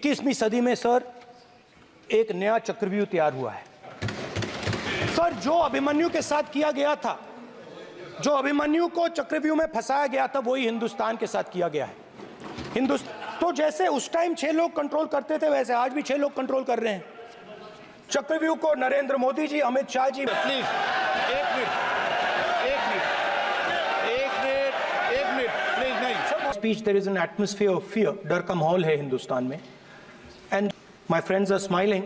21वीं सदी में सर एक नया चक्रव्यूह तैयार हुआ है। सर, जो अभिमन्यु के साथ किया गया था, जो अभिमन्यु को चक्रव्यूह में फंसाया गया था, वही हिंदुस्तान के साथ किया गया है। तो जैसे उस टाइम 6 लोग कंट्रोल करते थे, वैसे आज भी 6 लोग कंट्रोल कर रहे हैं चक्रव्यूह को। नरेंद्र मोदी जी, अमित शाह जी। प्लीज एक मिनट प्लीज। नहीं speech, there is an atmosphere of fear. डर का माहौल है हिंदुस्तान में, and my friends are smiling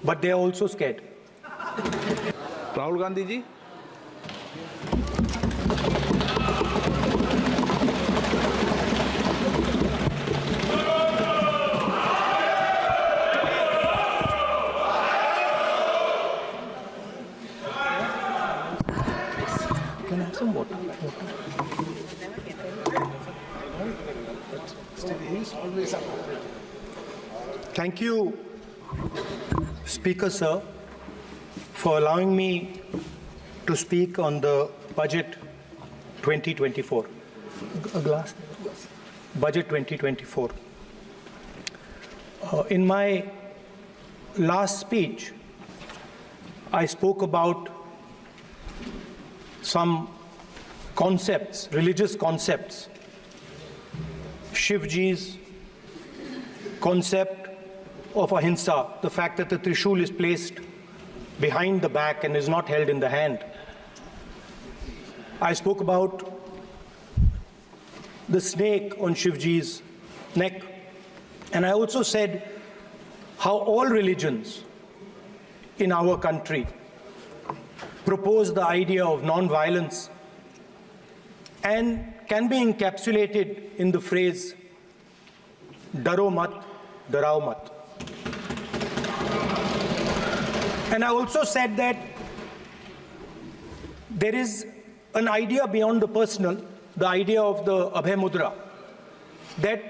but they are also scared. Rahul Gandhi ji, Can I have some water? Thank you, Speaker Sir, for allowing me to speak on the budget 2024. A glass. Budget 2024. In my last speech, I spoke about some concepts, religious concepts. Shivji's concept of ahimsa, the fact that the Trishul is placed behind the back and is not held in the hand. I spoke about the snake on Shivji's neck, and I also said how all religions in our country propose the idea of non-violence and can be encapsulated in the phrase "Daro mat, darao mat." And I also said that there is an idea beyond the personal, the idea of the Abhay Mudra, that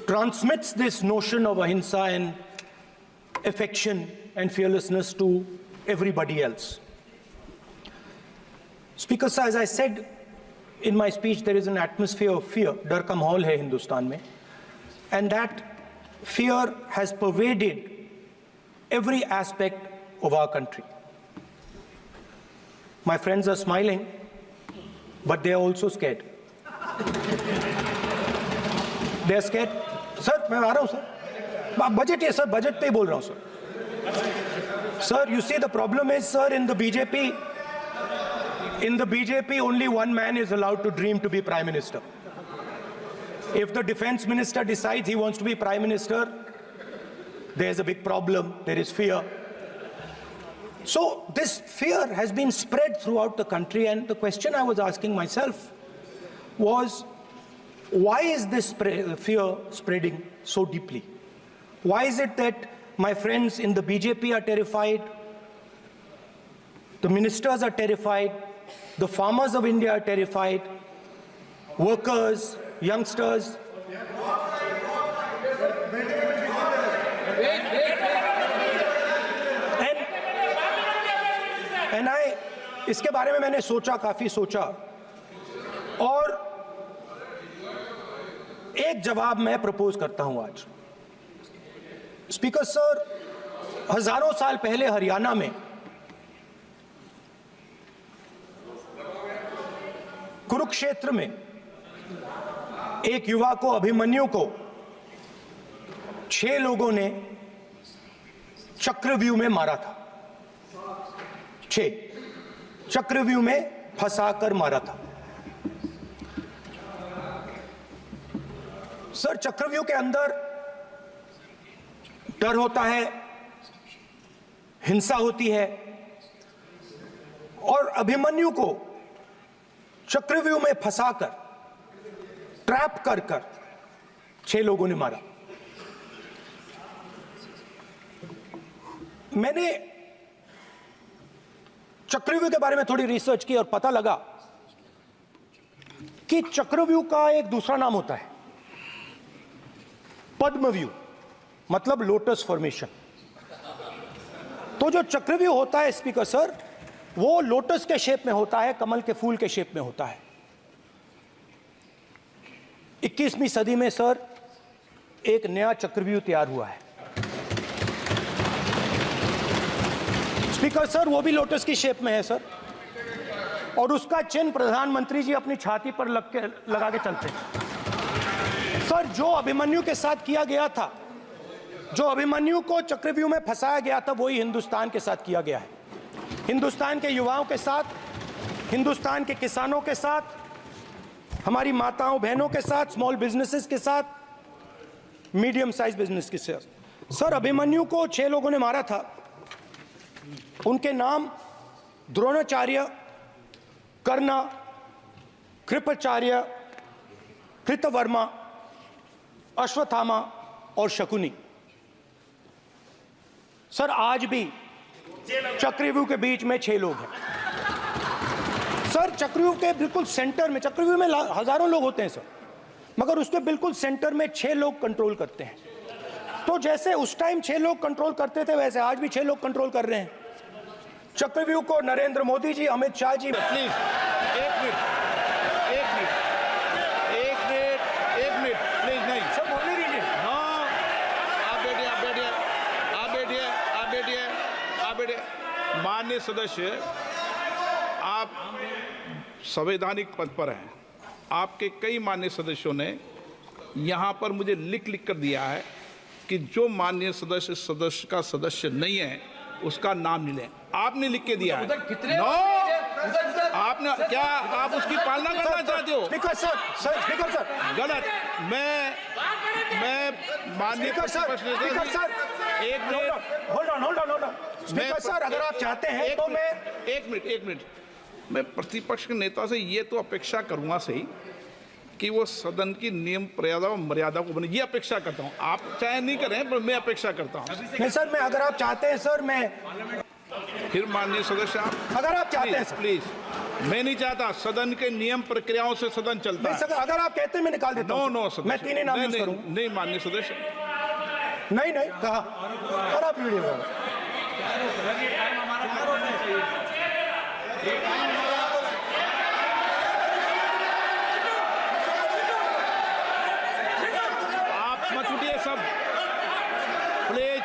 transmits this notion of ahimsa and affection and fearlessness to everybody else. Speaker sir, as I said in my speech, there is an atmosphere of fear. डर का माहौल है हिंदुस्तान में, and that fear has pervaded every aspect of our country. My friends are smiling, but they are also scared. They are scared. Sir, मैं आ रहा हूँ sir. Budget है sir, budget पे ही बोल रहा हूँ sir. Sir, you see the problem is, sir, in the BJP, only one man is allowed to dream to be Prime Minister. If the Defense Minister decides he wants to be Prime Minister, there's a big problem. There is fear. So this fear has been spread throughout the country, and the question I was asking myself was, why is this fear spreading so deeply? Why is it that my friends in the BJP are terrified, the ministers are terrified, the farmers of India are terrified, workers, youngsters? And इसके बारे में मैंने सोचा, काफी सोचा, और एक जवाब मैं प्रपोज करता हूं आज। स्पीकर सर, हजारों साल पहले हरियाणा में कुरुक्षेत्र में एक युवा को, अभिमन्यु को, 6 लोगों ने चक्रव्यूह में मारा था। 6 चक्रव्यूह में फंसाकर मारा था। सर, चक्रव्यूह के अंदर डर होता है, हिंसा होती है, और अभिमन्यु को चक्रव्यूह में फंसाकर, ट्रैप कर 6 लोगों ने मारा। मैंने चक्रव्यूह के बारे में थोड़ी रिसर्च की और पता लगा कि चक्रव्यूह का एक दूसरा नाम होता है पद्मव्यूह, मतलब लोटस फॉर्मेशन। तो जो चक्रव्यूह होता है स्पीकर सर, वो लोटस के शेप में होता है, कमल के फूल के शेप में होता है। 21वीं सदी में सर एक नया चक्रव्यूह तैयार हुआ है। स्पीकर सर, वो भी लोटस की शेप में है सर, और उसका चिन्ह प्रधानमंत्री जी अपनी छाती पर लगा के चलते हैं। सर, जो अभिमन्यु के साथ किया गया था, जो अभिमन्यु को चक्रव्यूह में फंसाया गया था, वही हिंदुस्तान के साथ किया गया है। हिंदुस्तान के युवाओं के साथ, हिंदुस्तान के किसानों के साथ, हमारी माताओं बहनों के साथ, स्मॉल बिजनेसेस के साथ, मीडियम साइज बिजनेस के साथ। सर, अभिमन्यु को 6 लोगों ने मारा था। उनके नाम द्रोणाचार्य, कर्ण, कृपाचार्य, कृतवर्मा, अश्वत्थामा और शकुनी। सर, आज भी चक्रव्यूह के बीच में 6 लोग हैं। सर, चक्रव्यूह के बिल्कुल सेंटर में, चक्रव्यूह में हजारों लोग होते हैं सर, मगर उसके बिल्कुल सेंटर में 6 लोग कंट्रोल करते हैं। तो जैसे उस टाइम 6 लोग कंट्रोल करते थे, वैसे आज भी 6 लोग कंट्रोल कर रहे हैं चक्रव्यूह को। नरेंद्र मोदी जी, अमित शाह जी। प्लीज एक मिनट प्लीज। नहीं सर, बोलने दीजिए। हाँ, आप बैठिए। माननीय सदस्य, आप संवैधानिक पद पर हैं। आपके कई माननीय सदस्यों ने यहाँ पर मुझे लिख कर दिया है कि जो माननीय सदस्य का सदस्य नहीं है उसका नाम नहीं लें। आपने लिख के दिया है। नो, आपने क्या, आप उसकी पालना करना चाहते हो? स्पीकर सर, गलत। मैं माननीय एक minute, hold on. Speaker sir, अगर आप चाहते हैं तो मैं एक मिनट मैं प्रतिपक्ष के नेता से ये तो अपेक्षा करूंगा सही कि वो सदन की नियम मर्यादा को बने, ये अपेक्षा करता हूं। आप चाहे नहीं करें, पर मैं अपेक्षा करता हूं। नहीं सर, मैं, अगर आप चाहते हैं सर, मैं फिर माननीय सदस्य, आप अगर आप चाहते हैं सर, प्लीज। मैं नहीं चाहता, सदन के नियम प्रक्रियाओं से सदन चलता है। सर, अगर आप कहते हैं मैं निकाल देता हूं। नो मैं 3 ही नाम यूज करूंगा। नहीं माननीय सदस्य, नहीं कहा, और आप वीडियो में आप मत उठिए सब, प्लीज।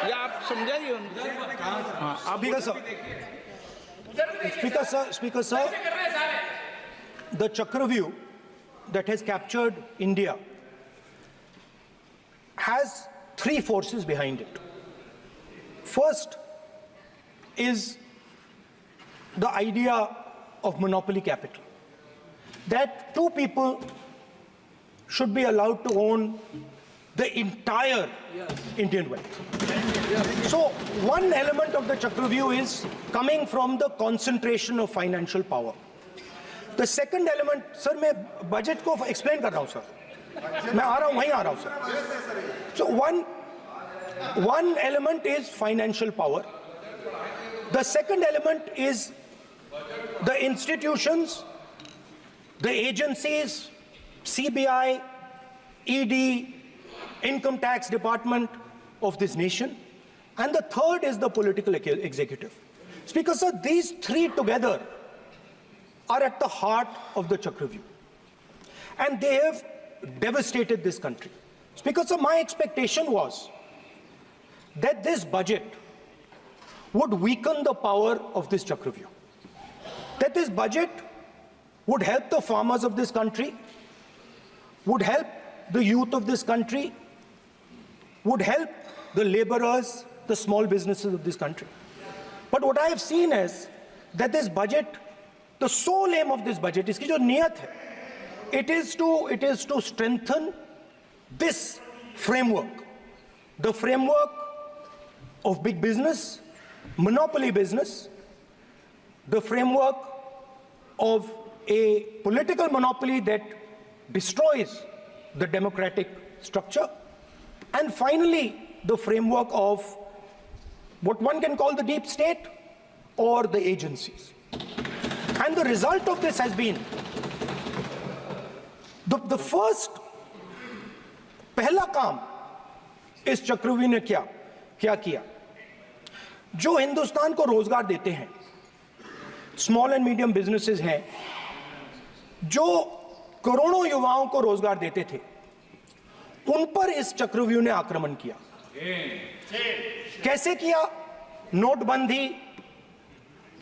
या आप समझाइए उनको। हाँ, आप Speaker sir, the Chakravyu that has captured India has 3 forces behind it. First is the idea of monopoly capital, that 2 people should be allowed to own the entire Indian wealth. So one element of the Chakravyu is coming from the concentration of financial power. The second element, sir, मैं budget को explain कर रहा हूं sir, मैं आ रहा हूं, वहीं आ रहा हूं sir. So one element is financial power. The second element is the institutions, the agencies, CBI, ED, Income Tax Department of this nation, and the third is the political executive. Speaker sir, these 3 together are at the heart of the Chakravyu, and they have devastated this country. Speaker sir, my expectation was that this budget would weaken the power of this Chakravyu, that this budget would help the farmers of this country, would help the youth of this country, would help the laborers, the small businesses of this country. But what I have seen is that this budget, the sole aim of this budget, iski jo niyat hai, it is to strengthen this framework, the framework of big business, monopoly business, the framework of a political monopoly that destroys the democratic structure, and finally the framework of what one can call the deep state or the agencies. And the result of this has been the first पहला काम इस चक्रव्यूह ने क्या किया, जो हिंदुस्तान को रोजगार देते हैं, स्मॉल एंड मीडियम बिजनेसेस हैं, जो करोड़ों युवाओं को रोजगार देते थे, उन पर इस चक्रव्यूह ने आक्रमण किया। कैसे किया? नोटबंदी,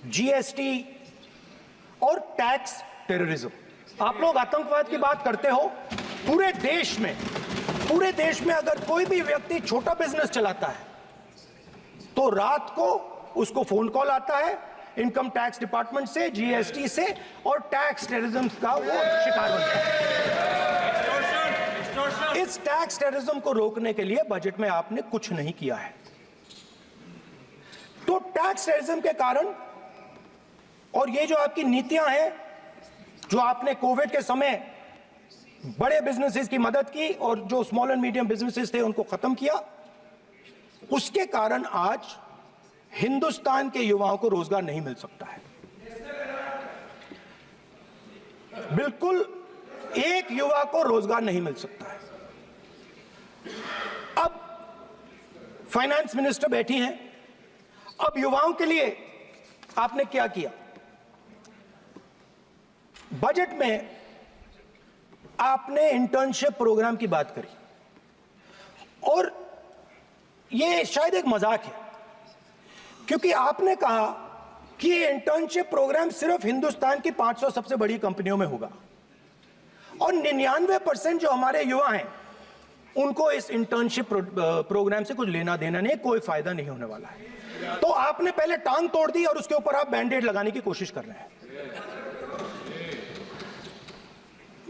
जीएसटी और टैक्स टेररिज्म। आप लोग आतंकवाद की बात करते हो, पूरे देश में अगर कोई भी व्यक्ति छोटा बिजनेस चलाता है तो रात को उसको फोन कॉल आता है इनकम टैक्स डिपार्टमेंट से, जीएसटी से, और टैक्स टेररिज्म का वो शिकार बनता है। इस टैक्स टेररिज्म को रोकने के लिए बजट में आपने कुछ नहीं किया है। तो टैक्स टेररिज्म के कारण और ये जो आपकी नीतियां हैं, जो आपने कोविड के समय बड़े बिजनेसेस की मदद की और जो स्मॉल एंड मीडियम बिजनेसेस थे उनको खत्म किया, उसके कारण आज हिंदुस्तान के युवाओं को रोजगार नहीं मिल सकता है। बिल्कुल एक युवा को रोजगार नहीं मिल सकता है। अब फाइनेंस मिनिस्टर बैठी हैं, अब युवाओं के लिए आपने क्या किया? बजट में आपने इंटर्नशिप प्रोग्राम की बात करी और यह शायद एक मजाक है, क्योंकि आपने कहा कि ये इंटर्नशिप प्रोग्राम सिर्फ हिंदुस्तान की 500 सबसे बड़ी कंपनियों में होगा और 99% जो हमारे युवा हैं उनको इस इंटर्नशिप प्रोग्राम से कुछ लेना देना नहीं, कोई फायदा नहीं होने वाला है। तो आपने पहले टांग तोड़ दी और उसके ऊपर आप बैंडेड लगाने की कोशिश कर रहे हैं।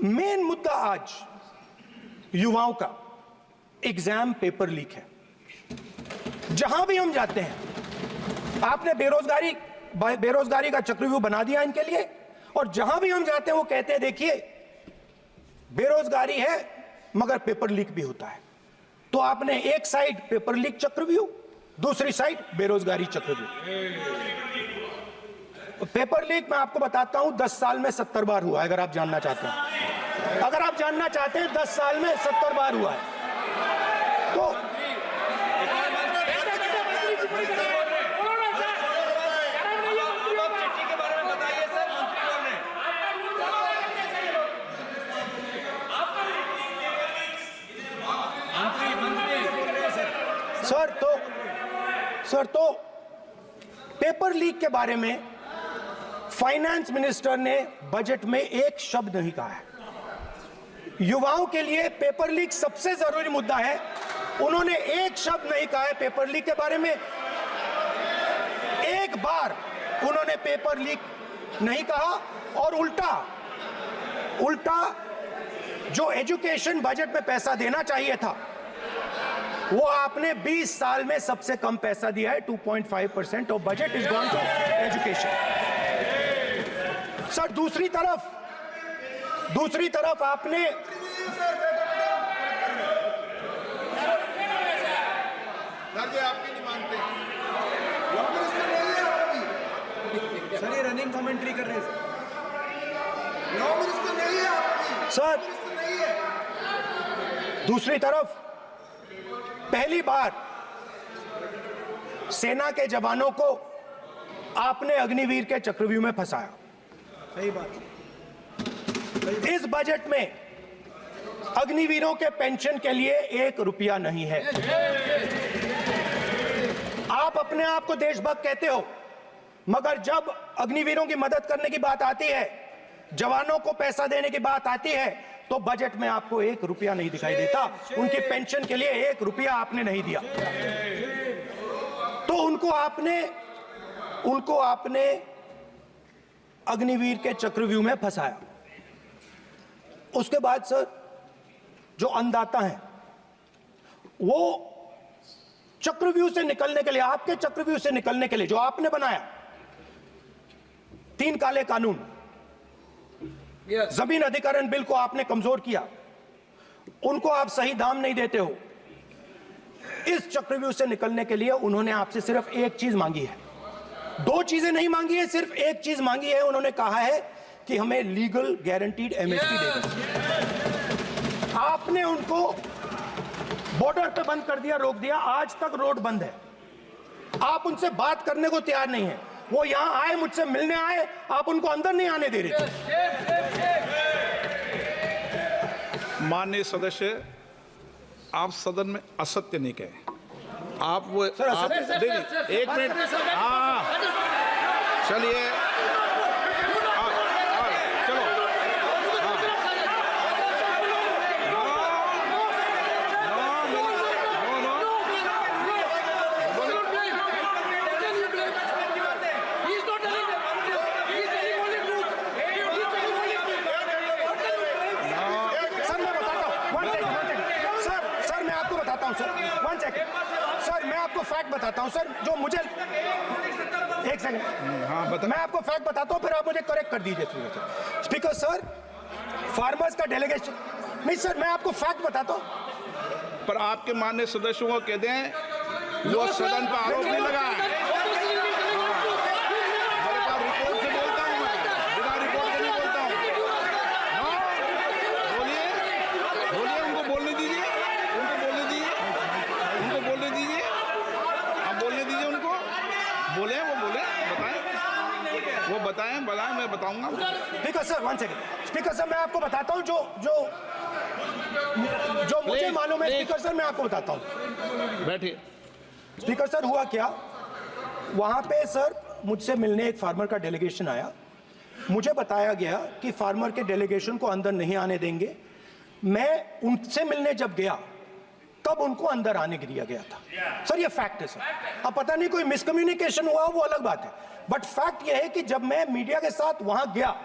मेन मुद्दा आज युवाओं का एग्जाम पेपर लीक है। जहां भी हम जाते हैं आपने बेरोजगारी का चक्रव्यूह बना दिया इनके लिए, और जहां भी हम जाते हैं वो कहते हैं देखिए बेरोजगारी है मगर पेपर लीक भी होता है। तो आपने एक साइड पेपर लीक चक्रव्यूह, दूसरी साइड बेरोजगारी चक्रव्यूह। पेपर लीक मैं आपको बताता हूं 10 साल में 70 बार हुआ है। अगर आप जानना चाहते हैं, 10 साल में 70 बार हुआ है। तो सर तो पेपर लीक के बारे में फाइनेंस मिनिस्टर ने बजट में एक शब्द नहीं कहा है। युवाओं के लिए पेपर लीक सबसे जरूरी मुद्दा है, उन्होंने एक शब्द नहीं कहा है पेपर लीक के बारे में। एक बार उन्होंने पेपर लीक नहीं कहा और उल्टा जो एजुकेशन बजट में पैसा देना चाहिए था वो आपने 20 साल में सबसे कम पैसा दिया है। 2.5% of budget is gone to education. Sir दूसरी तरफ आपने आपकी नहीं मानते सर, ये रनिंग कमेंट्री कर रहे हैं सर। दूसरी तरफ पहली बार सेना के जवानों को आपने अग्निवीर के चक्रव्यूह में फंसाया। सही बात। इस बजट में अग्निवीरों के पेंशन के लिए 1 रुपया नहीं है। आप अपने आप को देशभक्त कहते हो, मगर जब अग्निवीरों की मदद करने की बात आती है, जवानों को पैसा देने की बात आती है, तो बजट में आपको 1 रुपया नहीं दिखाई देता। उनकी पेंशन के लिए 1 रुपया आपने नहीं दिया। तो उनको आपने अग्निवीर के चक्रव्यूह में फंसाया। उसके बाद सर जो अन्नदाता हैं वो चक्रव्यूह से निकलने के लिए, आपके चक्रव्यूह से निकलने के लिए जो आपने बनाया 3 काले कानून, जमीन अधिग्रहण बिल को आपने कमजोर किया, उनको आप सही दाम नहीं देते हो। इस चक्रव्यूह से निकलने के लिए उन्होंने आपसे सिर्फ एक चीज मांगी है, 2 चीजें नहीं मांगी है, सिर्फ एक चीज मांगी है। उन्होंने कहा है कि हमें लीगल गारंटीड एमएसपी दे दो। आपने उनको बॉर्डर पे बंद कर दिया, रोक दिया, आज तक रोड बंद है। आप उनसे बात करने को तैयार नहीं है। वो यहां आए, मुझसे मिलने आए, आप उनको अंदर नहीं आने दे रहे थे। माननीय सदस्य, आप सदन में असत्य नहीं कहे। आप वो सर, आप देखिए, एक मिनट, हाँ चलिए, चलो, सर मैं आपको फैक्ट बताता हूं सर, जो मुझे एक सेकंड, हाँ बता। मैं आपको फैक्ट बताता हूं, फिर आप मुझे करेक्ट कर दीजिए स्पीकर सर। फार्मर्स का डेलीगेशन नहीं सर, मैं आपको फैक्ट बताता हूं। पर आपके माननीय सदस्यों को कह दें वो सदन पर आरोप नहीं लगाए। रिपोर्ट से बोलता हूं मैं, बिना रिपोर्ट के नहीं बोलता हूं। बोलिए, बोलिए, उनको बोलने दीजिए, उनको बोलने दीजिए, उनको बोलने दीजिए, आप बोलने दीजिए उनको, बोले, वो बोले, बताएं, वो बताएं, मैं बताऊंगा। Speaker sir 1 second, speaker sir मैं आपको बताता हूं जो मुझे मालूम है। स्पीकर सर मैं आपको बताता हूं। बैठिए। स्पीकर सर हुआ क्या, वहां पे सर मुझसे मिलने एक फार्मर का डेलीगेशन आया। मुझे बताया गया कि फार्मर के डेलीगेशन को अंदर नहीं आने देंगे। मैं उनसे मिलने जब गया तब उनको अंदर आने दिया गया था। सर ये फैक्ट है सर। अब पता नहीं कोई मिसकम्युनिकेशन हुआ, वो अलग बात है, बट फैक्ट ये है कि जब मैं मीडिया के साथ वहां गया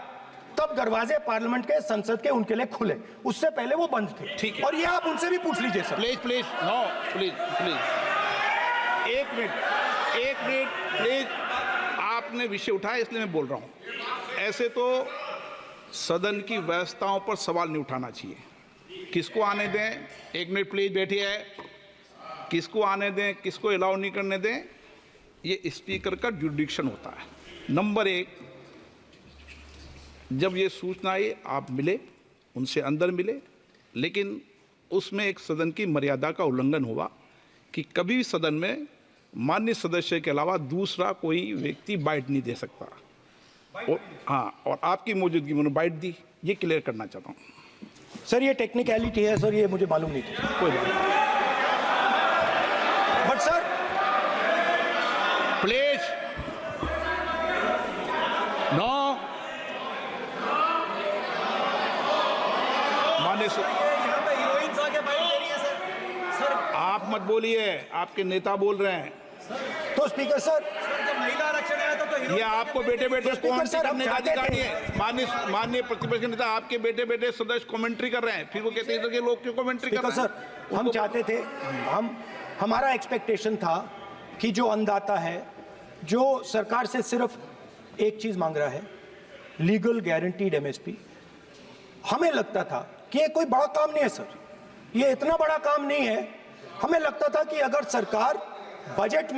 तब दरवाजे पार्लियामेंट के, संसद के उनके लिए खुले, उससे पहले वो बंद थे। ठीक है। और ये आप उनसे भी पूछ लीजिए sir. Please please, no please please, एक मिनट प्लीज, आपने विषय उठाया इसलिए मैं बोल रहा हूं। ऐसे तो सदन की व्यवस्थाओं पर सवाल नहीं उठाना चाहिए। किसको आने दें, एक मिनट प्लीज बैठिए, किसको आने दें, किसको अलाउ नहीं करने दें, ये स्पीकर का जुडिक्शन होता है। नंबर 1, जब ये सूचना आई आप मिले, उनसे अंदर मिले, लेकिन उसमें एक सदन की मर्यादा का उल्लंघन हुआ कि कभी भी सदन में माननीय सदस्य के अलावा दूसरा कोई व्यक्ति बाइट नहीं दे सकता। और हाँ, और आपकी मौजूदगी में बाइट दी, ये क्लियर करना चाहता हूँ। सर ये टेक्निकलिटी है सर, ये मुझे मालूम नहीं थी। कोई बात नहीं, बट सर प्लीज, नो, माननीय यहाँ पे हीरोइंस आके बाइट दे रही है सर। आप मत बोलिए, आपके नेता बोल रहे हैं। तो स्पीकर सर, जब महिला आरक्षण आया था तो ये आपको बेटे बेटे कमेंट्री सर, हम करने का चाहते अधिकार थे। नहीं है। माननीय प्रतिपक्ष के नेता आपके बेटे बेटे सदस्य कमेंट्री कर रहे हैं, फिर वो कहते हैं कि लोग क्यों कमेंट्री कर स्पीकर रहे हैं। सर हम चाहते थे, हमारा एक्सपेक्टेशन था कि जो अन्नदाता है, जो सरकार से सिर्फ एक चीज मांग रहा है, लीगल गारंटीड एमएसपी। हमें लगता था कि ये कोई बड़ा काम नहीं है सर, ये इतना बड़ा काम नहीं है। हमें लगता था कि अगर सरकार बजट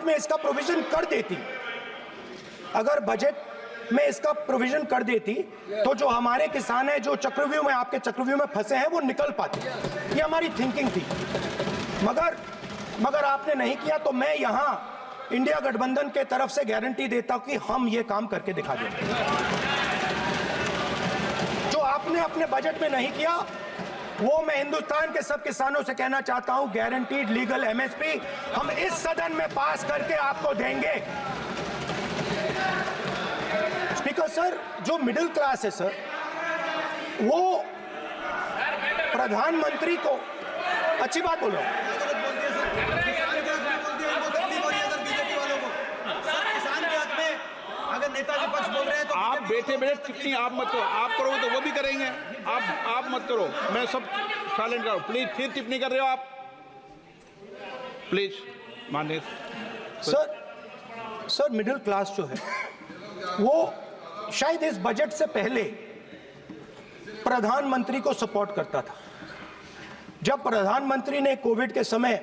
में इसका प्रोविजन कर देती, अगर बजट में इसका प्रोविजन कर देती, तो जो हमारे किसान हैं जो चक्रव्यूह में, आपके चक्रव्यूह में फंसे हैं, वो निकल पाते। ये हमारी थिंकिंग थी, मगर आपने नहीं किया। तो मैं यहां इंडिया गठबंधन के तरफ से गारंटी देता हूं कि हम ये काम करके दिखा देंगे। जो आपने अपने बजट में नहीं किया, वो मैं हिंदुस्तान के सब किसानों से कहना चाहता हूं, गारंटीड लीगल एमएसपी हम इस सदन में पास करके आपको देंगे। स्पीकर सर, जो मिडिल क्लास है सर, वो प्रधानमंत्री को, अच्छी बात बोल रहा हूं, नेता विपक्ष बोल रहे हैं तो आप बैठे बैठे टिप्पणी आप मत करो, आप करोगे तो वो भी करेंगे। आप मत करो, मैं सब साइलेंट करो प्लीज। फिर टिप्पणी कर रहे हो आप, प्लीज माननीय सर मिडिल क्लास जो है, वो शायद इस बजट से पहले प्रधानमंत्री को सपोर्ट करता था। जब प्रधानमंत्री ने कोविड के समय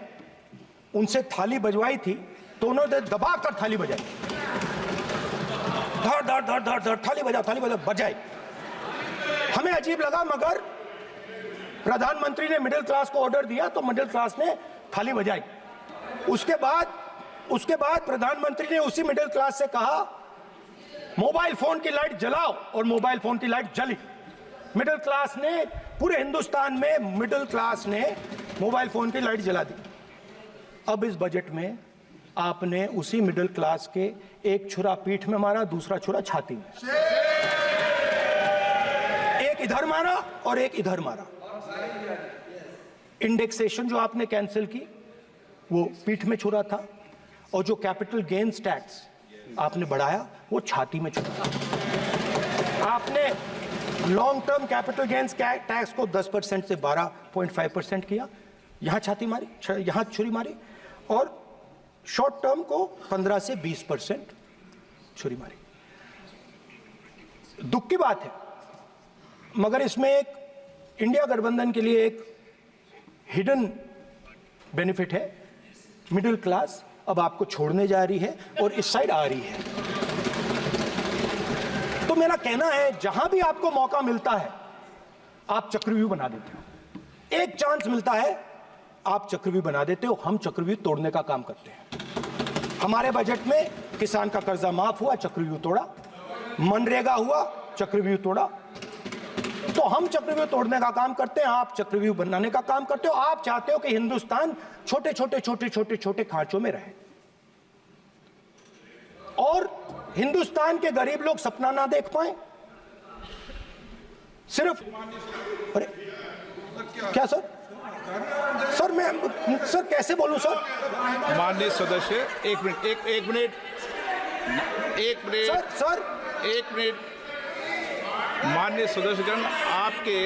उनसे थाली बजवाई थी, तो उन्होंने दबा कर थाली बजाई, धड़ धड़ धड़ धड़ धड़, थाली बजा बजाई। हमें अजीब लगा, मगर प्रधानमंत्री ने मिडिल क्लास को ऑर्डर दिया तो मिडिल क्लास ने थाली बजाई। उसके बाद प्रधानमंत्री ने उसी मिडिल क्लास से कहा, मोबाइल फोन की लाइट जलाओ, और मोबाइल फोन की लाइट जली। मिडिल क्लास ने पूरे हिंदुस्तान में मिडिल क्लास ने मोबाइल फोन की लाइट जला दी। अब इस बजट में आपने उसी मिडिल क्लास के एक छुरा पीठ में मारा, दूसरा छुरा छाती में, एक इधर मारा और एक इधर मारा। इंडेक्सेशन जो आपने कैंसिल की वो पीठ में छुरा था, और जो कैपिटल गेन्स टैक्स आपने बढ़ाया वो छाती में छुरा। आपने long term capital gains tax को 10% से 12.5% किया, यहां छाती मारी, यहां छुरी मारी, और शॉर्ट टर्म को 15 से 20% छुरी मारी। दुख की बात है, मगर इसमें एक इंडिया गठबंधन के लिए एक हिडन बेनिफिट है। मिडिल क्लास अब आपको छोड़ने जा रही है और इस साइड आ रही है। तो मेरा कहना है, जहां भी आपको मौका मिलता है आप चक्रव्यूह बना देते हो। एक चांस मिलता है आप चक्रव्यूह बना देते हो। हम चक्रव्यूह तोड़ने का काम करते हैं। हमारे बजट में किसान का कर्जा माफ हुआ, चक्रव्यूह तोड़ा। मनरेगा हुआ, चक्रव्यूह तोड़ा। तो हम चक्रव्यूह तोड़ने का काम करते हैं, आप चक्रव्यूह बनाने का काम करते हो। आप चाहते हो कि हिंदुस्तान छोटे छोटे छोटे छोटे छोटे खांचों में रहे और हिंदुस्तान के गरीब लोग सपना ना देख पाए। सिर्फ अरे क्या सर? सर मैं सर कैसे बोलूं सर? माननीय सदस्य एक मिनट सर माननीय सदस्यगण, आपके